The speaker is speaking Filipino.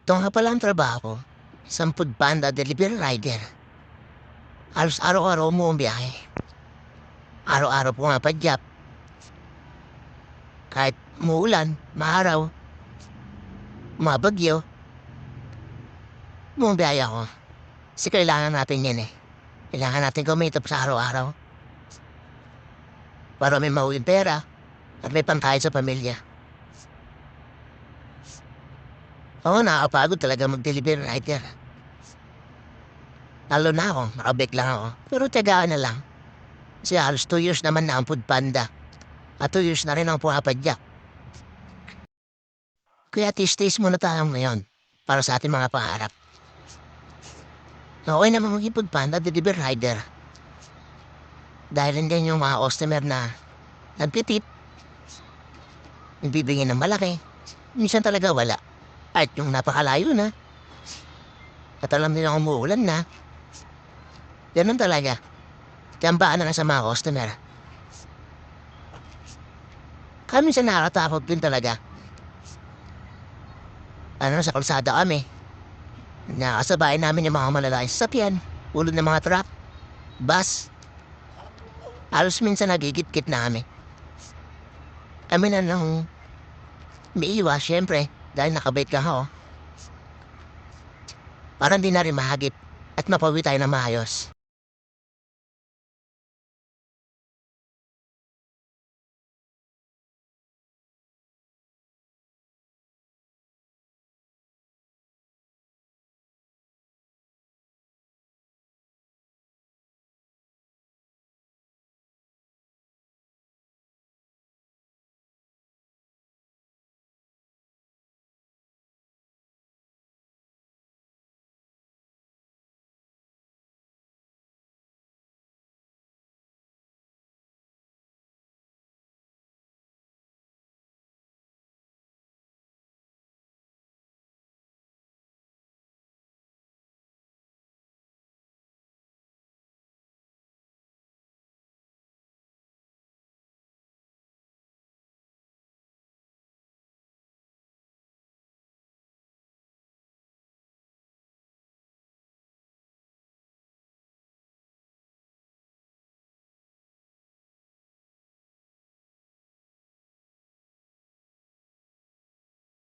Ito nga pala ang trabaho ko, isang foodpanda delivery rider. Halos araw-araw mo ang biyahe. Araw-araw pumapadyap. Kahit muulan, maaraw, mabagyo, bumabiyahe ako. Kasi kailangan natin yan eh. Kailangan natin kumita sa araw-araw. Para may mauwing pera at may pangkain sa pamilya. Oo, nakakapagod talaga mag-delivery rider. Lalo na ako, nakabek lang ako. Pero tiyagaan na lang. Kasi halos 2 years naman na ang foodpanda. At 2 years na rin ang pumapadyak. Kaya tis-tis muna tayo ngayon para sa ating mga pangarap. Okay naman maging foodpanda delivery rider. Dahil hindi yung mga customer na nagtitip, nagbibigay ng malaki, minsan talaga wala. At yung napakalayo na, at alam nila umuulan na, ganun talaga. Tiyambaan na lang sa mga customer. Kaya minsan nakakatakot din talaga. Sa kalsada kami. Nakasabay namin yung mga malalaking sasakyan, ulo ng mga truck, bus. Halos minsan nagigit-git na kami. Kami na nang umiiwas, syempre, dahil nakabait ka ho. Para hindi na rin mahagip at mapawi tayo na maayos.